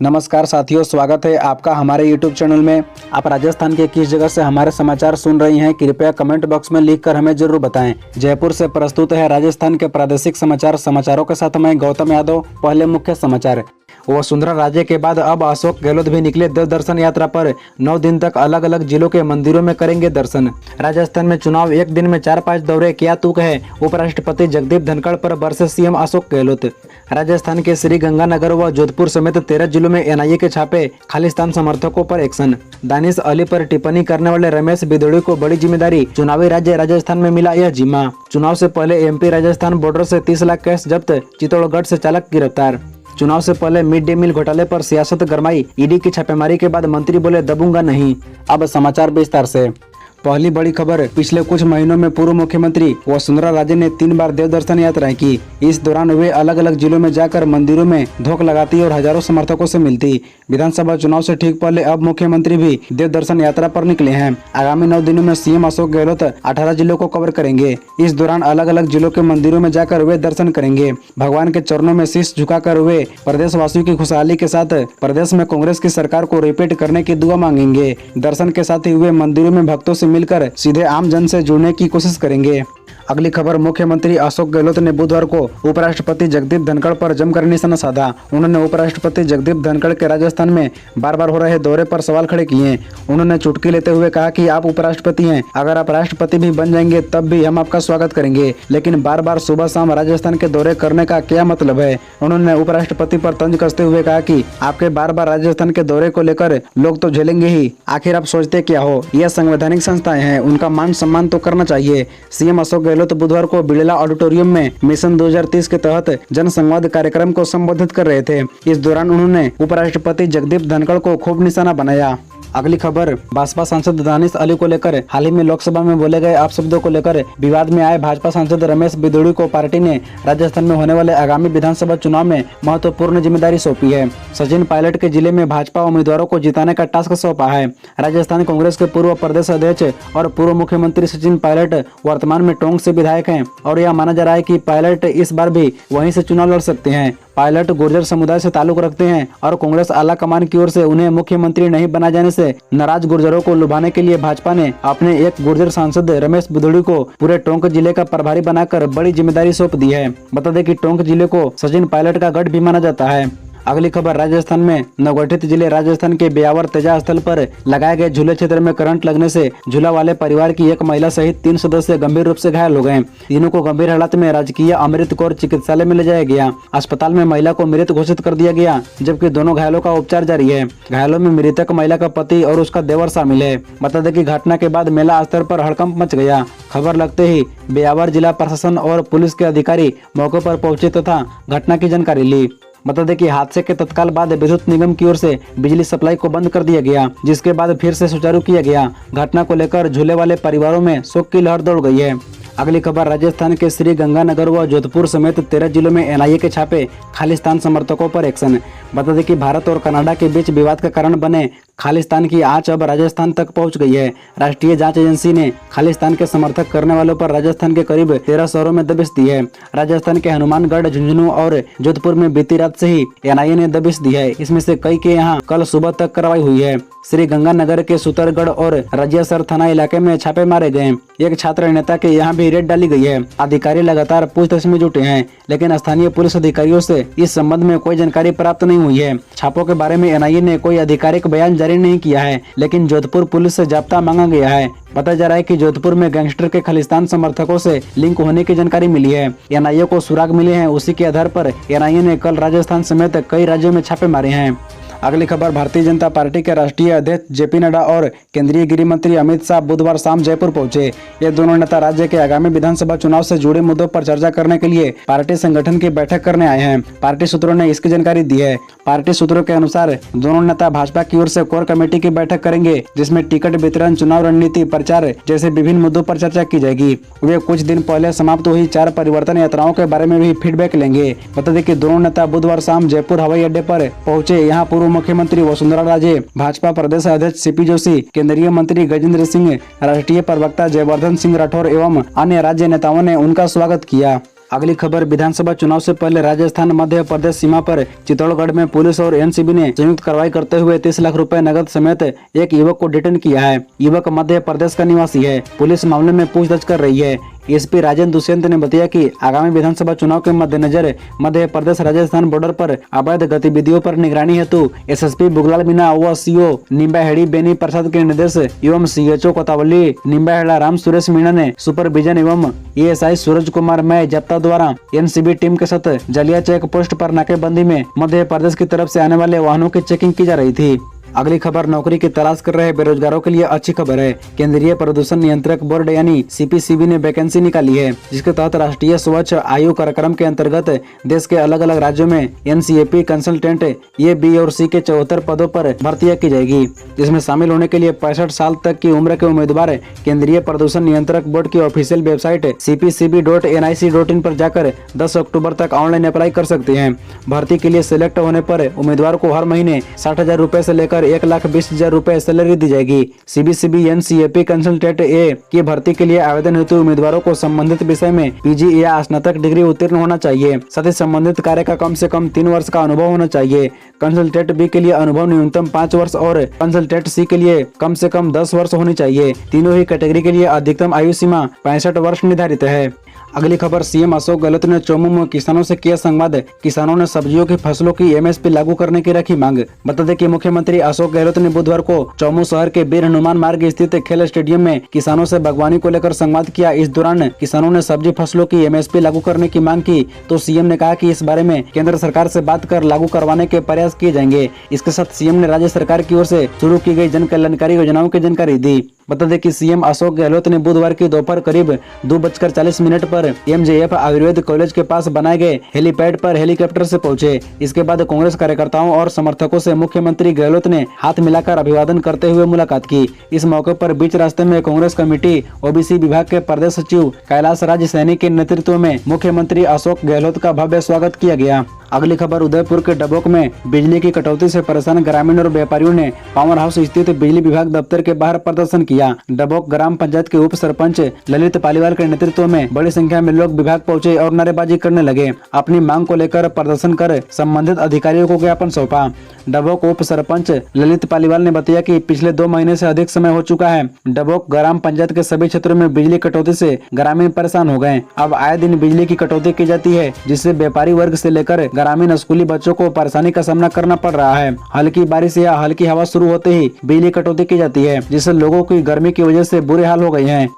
नमस्कार साथियों, स्वागत है आपका हमारे YouTube चैनल में। आप राजस्थान के किस जगह से हमारे समाचार सुन रही हैं, कृपया कमेंट बॉक्स में लिखकर हमें जरूर बताएं। जयपुर से प्रस्तुत है राजस्थान के प्रादेशिक समाचारों के साथ मैं गौतम यादव। पहले मुख्य समाचार। वसुंधरा राजे के बाद अब अशोक गहलोत भी निकले देव दर्शन यात्रा पर। 9 दिन तक अलग अलग जिलों के मंदिरों में करेंगे दर्शन। राजस्थान में चुनाव, एक दिन में 4-5 दौरे, क्या तुक है। उपराष्ट्रपति जगदीप धनखड़ पर बरसे सीएम अशोक गहलोत। राजस्थान के श्रीगंगानगर व जोधपुर समेत 13 जिलों में एनआईए के छापे, खालिस्तान समर्थकों पर एक्शन। दानिश अली पर टिप्पणी करने वाले रमेश बिदोड़ी को बड़ी जिम्मेदारी, चुनावी राज्य राजस्थान में मिला यह जिम्मा। चुनाव से पहले एमपी राजस्थान बॉर्डर से 30 लाख कैश जब्त, चित्तौड़गढ़ से चालक गिरफ्तार। चुनाव से पहले मिड डे मील घोटाले पर सियासत गरमाई, ईडी की छापेमारी के बाद मंत्री बोले दबूंगा नहीं। अब समाचार विस्तार से। पहली बड़ी खबर। पिछले कुछ महीनों में पूर्व मुख्यमंत्री वसुंधरा राजे ने 3 बार देव दर्शन यात्राएं की। इस दौरान वे अलग अलग जिलों में जाकर मंदिरों में धोख लगाती और हजारों समर्थकों से मिलती। विधानसभा चुनाव से ठीक पहले अब मुख्यमंत्री भी देव दर्शन यात्रा पर निकले हैं। आगामी 9 दिनों में सीएम अशोक गहलोत 18 जिलों को कवर करेंगे। इस दौरान अलग अलग जिलों के मंदिरों में जाकर वे दर्शन करेंगे। भगवान के चरणों में शीश झुकाकर वे प्रदेशवासियों की खुशहाली के साथ प्रदेश में कांग्रेस की सरकार को रिपीट करने की दुआ मांगेंगे। दर्शन के साथ ही वे मंदिरों में भक्तों से मिलकर सीधे आम जन से जुड़ने की कोशिश करेंगे। अगली खबर। मुख्यमंत्री अशोक गहलोत ने बुधवार को उपराष्ट्रपति जगदीप धनखड़ पर जमकर निशाना साधा। उन्होंने उपराष्ट्रपति जगदीप धनखड़ के राजस्थान में बार बार हो रहे दौरे पर सवाल खड़े किए। उन्होंने चुटकी लेते हुए कहा कि आप उपराष्ट्रपति हैं, अगर आप राष्ट्रपति भी बन जाएंगे तब भी हम आपका स्वागत करेंगे, लेकिन बार बार सुबह शाम राजस्थान के दौरे करने का क्या मतलब है। उन्होंने उपराष्ट्रपति पर तंज कसते हुए कहा कि आपके बार बार राजस्थान के दौरे को लेकर लोग तो झेलेंगे ही, आखिर आप सोचते क्या हो। यह संवैधानिक संस्थाएं हैं, उनका मान सम्मान तो करना चाहिए। सीएम अशोक गहलोत बुधवार को बिड़ला ऑडिटोरियम में मिशन 2030 के तहत जन संवाद कार्यक्रम को संबोधित कर रहे थे। इस दौरान उन्होंने उपराष्ट्रपति जगदीप धनखड़ को खूब निशाना बनाया। अगली खबर। भाजपा सांसद दानिश अली को लेकर हाल ही में लोकसभा में बोले गए अपशब्दों को लेकर विवाद में आए भाजपा सांसद रमेश बिदोड़ी को पार्टी ने राजस्थान में होने वाले आगामी विधानसभा चुनाव में महत्वपूर्ण जिम्मेदारी सौंपी है। सचिन पायलट के जिले में भाजपा उम्मीदवारों को जिताने का टास्क सौंपा है। राजस्थान कांग्रेस के पूर्व प्रदेश अध्यक्ष और पूर्व मुख्यमंत्री सचिन पायलट वर्तमान में टोंक से विधायक हैं और यह माना जा रहा है कि पायलट इस बार भी वहीं से चुनाव लड़ सकते हैं। पायलट गुर्जर समुदाय से ताल्लुक रखते हैं और कांग्रेस आला कमान की ओर से उन्हें मुख्यमंत्री नहीं बनाए जाने से नाराज गुर्जरों को लुभाने के लिए भाजपा ने अपने एक गुर्जर सांसद रमेश बिदोड़ी को पूरे टोंक जिले का प्रभारी बनाकर बड़ी जिम्मेदारी सौंप दी है। बता दें कि टोंक जिले को सचिन पायलट का गढ़ भी माना जाता है। अगली खबर। राजस्थान में नवगठित जिले राजस्थान के ब्यावर तेजा स्थल पर लगाए गए झूले क्षेत्र में करंट लगने से झूला वाले परिवार की एक महिला सहित 3 सदस्य गंभीर रूप से घायल हो गए। तीनों को गंभीर हालत में राजकीय अमृत कौर चिकित्सालय में ले जाया गया। अस्पताल में महिला को मृत घोषित कर दिया गया, जबकि दोनों घायलों का उपचार जारी है। घायलों में मृतक महिला का पति और उसका देवर शामिल है। बता दें कि घटना के बाद मेला स्तर पर हड़कंप मच गया। खबर लगते ही ब्यावर जिला प्रशासन और पुलिस के अधिकारी मौके पर पहुंचे तथा घटना की जानकारी ली। बता दें कि हादसे के तत्काल बाद विद्युत निगम की ओर से बिजली सप्लाई को बंद कर दिया गया, जिसके बाद फिर से सुचारू किया गया। घटना को लेकर झूले वाले परिवारों में शोक की लहर दौड़ गई है। अगली खबर। राजस्थान के श्रीगंगानगर व जोधपुर समेत 13 जिलों में एनआईए के छापे, खालिस्तान समर्थकों पर एक्शन। बता दें कि भारत और कनाडा के बीच विवाद का कारण बने खालिस्तान की आंच अब राजस्थान तक पहुंच गई है। राष्ट्रीय जांच एजेंसी ने खालिस्तान के समर्थक करने वालों पर राजस्थान के करीब 13 शहरों में दबिश दी है। राजस्थान के हनुमानगढ़, झुंझुनू और जोधपुर में बीती रात से ही एनआईए ने दबिश दी है। इसमें से कई के यहाँ कल सुबह तक कार्रवाई हुई है। श्रीगंगानगर के सुतरगढ़ और रजियासर थाना इलाके में छापे मारे गए। एक छात्र नेता के यहाँ भी रेड डाली गई है। अधिकारी लगातार पूछताछ में जुटे हैं, लेकिन स्थानीय पुलिस अधिकारियों से इस संबंध में कोई जानकारी प्राप्त नहीं हुई है। छापों के बारे में एनआईए ने कोई आधिकारिक बयान जारी नहीं किया है, लेकिन जोधपुर पुलिस से जाब्ता मांगा गया है। बताया जा रहा है कि जोधपुर में गैंगस्टर के खालिस्तान समर्थकों से लिंक होने की जानकारी मिली है। एनआईए को सुराग मिले हैं, उसी के आधार पर एनआईए ने कल राजस्थान समेत कई राज्यों में छापे मारे हैं। अगली खबर। भारतीय जनता पार्टी के राष्ट्रीय अध्यक्ष जेपी नड्डा और केंद्रीय गृह मंत्री अमित शाह बुधवार शाम जयपुर पहुंचे। ये दोनों नेता राज्य के आगामी विधानसभा चुनाव से जुड़े मुद्दों पर चर्चा करने के लिए पार्टी संगठन की बैठक करने आए हैं। पार्टी सूत्रों ने इसकी जानकारी दी है। पार्टी सूत्रों के अनुसार दोनों नेता भाजपा की ओर से कोर कमेटी की बैठक करेंगे, जिसमें टिकट वितरण, चुनाव रणनीति, प्रचार जैसे विभिन्न मुद्दों पर चर्चा की जाएगी। वे कुछ दिन पहले समाप्त हुई 4 परिवर्तन यात्राओं के बारे में भी फीडबैक लेंगे। बता दें कि दोनों नेता बुधवार शाम जयपुर हवाई अड्डे पर पहुंचे। यहाँ पूर्व मुख्यमंत्री वसुंधरा राजे, भाजपा प्रदेश अध्यक्ष सीपी जोशी, केंद्रीय मंत्री गजेंद्र सिंह, राष्ट्रीय प्रवक्ता जयवर्धन सिंह राठौर एवं अन्य राज्य नेताओं ने उनका स्वागत किया। अगली खबर, विधानसभा चुनाव से पहले राजस्थान मध्य प्रदेश सीमा पर चित्तौड़गढ़ में पुलिस और एनसीबी ने संयुक्त कार्रवाई करते हुए 30 लाख रुपए नकद समेत एक युवक को डिटेन किया है। युवक मध्य प्रदेश का निवासी है। पुलिस मामले में पूछताछ कर रही है। एसपी राजेंद्र दुष्यंत ने बताया कि आगामी विधानसभा चुनाव के मद्देनजर मध्य प्रदेश राजस्थान बॉर्डर पर अवैध गतिविधियों पर निगरानी हेतु एसएसपी बुगलाल मीणा व सीओ निम्बाहेड़ी बेनी प्रसाद के निर्देश एवं सीएचओ कोतावली निम्बाहेड़ा राम सुरेश मीणा ने सुपरविजन एवं एएसआई सूरज कुमार मय जप्ता द्वारा एनसीबी टीम के साथ जलिया चेक पोस्ट पर नाकेबंदी में मध्य प्रदेश की तरफ से आने वाले वाहनों की चेकिंग की जा रही थी। अगली खबर, नौकरी की तलाश कर रहे बेरोजगारों के लिए अच्छी खबर है। केंद्रीय प्रदूषण नियंत्रक बोर्ड यानी सीपीसीबी ने वैकेंसी निकाली है, जिसके तहत राष्ट्रीय स्वच्छ आयु कार्यक्रम के अंतर्गत देश के अलग अलग राज्यों में एनसीएपी कंसल्टेंट ए, बी और सी के 74 पदों पर भर्तियां की जाएगी, जिसमें शामिल होने के लिए 65 साल तक की उम्र के उम्मीदवार केंद्रीय प्रदूषण नियंत्रक बोर्ड की ऑफिशियल वेबसाइट cpcb.nic.in पर जाकर 10 अक्टूबर तक ऑनलाइन अप्लाई कर सकते हैं। भर्ती के लिए सिलेक्ट होने पर उम्मीदवार को हर महीने 60,000 रुपए से लेकर 1,20,000 रुपए सैलरी दी जाएगी। सीबीसीबी एनसीएपी कंसल्टेंट ए की भर्ती के लिए आवेदन हेतु उम्मीदवारों को संबंधित विषय में पीजी या स्नातक डिग्री उत्तीर्ण होना चाहिए। साथ ही संबंधित कार्य का कम से कम 3 वर्ष का अनुभव होना चाहिए। कंसल्टेंट बी के लिए अनुभव न्यूनतम 5 वर्ष और कंसल्टेंट सी के लिए कम से कम 10 वर्ष होनी चाहिए। तीनों ही कैटेगरी के लिए अधिकतम आयु सीमा 65 वर्ष निर्धारित है। अगली खबर, सीएम अशोक गहलोत ने चौमू में किसानों से किया संवाद। किसानों ने सब्जियों की फसलों की एमएसपी लागू करने की रखी मांग। बता दें कि मुख्यमंत्री अशोक गहलोत ने बुधवार को चौमू शहर के वीर हनुमान मार्ग स्थित खेल स्टेडियम में किसानों से बागवानी को लेकर संवाद किया। इस दौरान किसानों ने सब्जी फसलों की एमएसपी लागू करने की मांग की, तो सीएम ने कहा कि इस बारे में केंद्र सरकार से बात कर लागू करवाने के प्रयास किए जाएंगे। इसके साथ सीएम ने राज्य सरकार की ओर से शुरू की गई जन कल्याणकारी योजनाओं की जानकारी दी। बता दें कि सीएम अशोक गहलोत ने बुधवार की दोपहर करीब 2:40 पर एमजेएफ आयुर्वेद कॉलेज के पास बनाए गए हेलीपैड पर हेलीकॉप्टर से पहुंचे। इसके बाद कांग्रेस कार्यकर्ताओं और समर्थकों से मुख्यमंत्री गहलोत ने हाथ मिलाकर अभिवादन करते हुए मुलाकात की। इस मौके पर बीच रास्ते में कांग्रेस कमेटी ओबीसी विभाग के प्रदेश सचिव कैलाश राज सैनी के नेतृत्व में मुख्यमंत्री अशोक गहलोत का भव्य स्वागत किया गया। अगली खबर, उदयपुर के डबोक में बिजली की कटौती से परेशान ग्रामीण और व्यापारियों ने पावर हाउस स्थित बिजली विभाग दफ्तर के बाहर प्रदर्शन किया। डबोक ग्राम पंचायत के उप सरपंच ललित पालीवाल के नेतृत्व में बड़ी संख्या में लोग विभाग पहुंचे और नारेबाजी करने लगे। अपनी मांग को लेकर प्रदर्शन कर संबंधित अधिकारियों को ज्ञापन सौंपा। डबोक उप सरपंच ललित पालीवाल ने बताया कि पिछले 2 महीने से अधिक समय हो चुका है। डबोक ग्राम पंचायत के सभी क्षेत्रों में बिजली कटौती से ग्रामीण परेशान हो गए। अब आए दिन बिजली की कटौती की जाती है, जिससे व्यापारी वर्ग से लेकर ग्रामीण स्कूली बच्चों को परेशानी का सामना करना पड़ रहा है। हल्की बारिश या हल्की हवा शुरू होते ही बिजली कटौती की जाती है, जिससे लोगों की गर्मी की वजह से बुरे हाल हो गए हैं।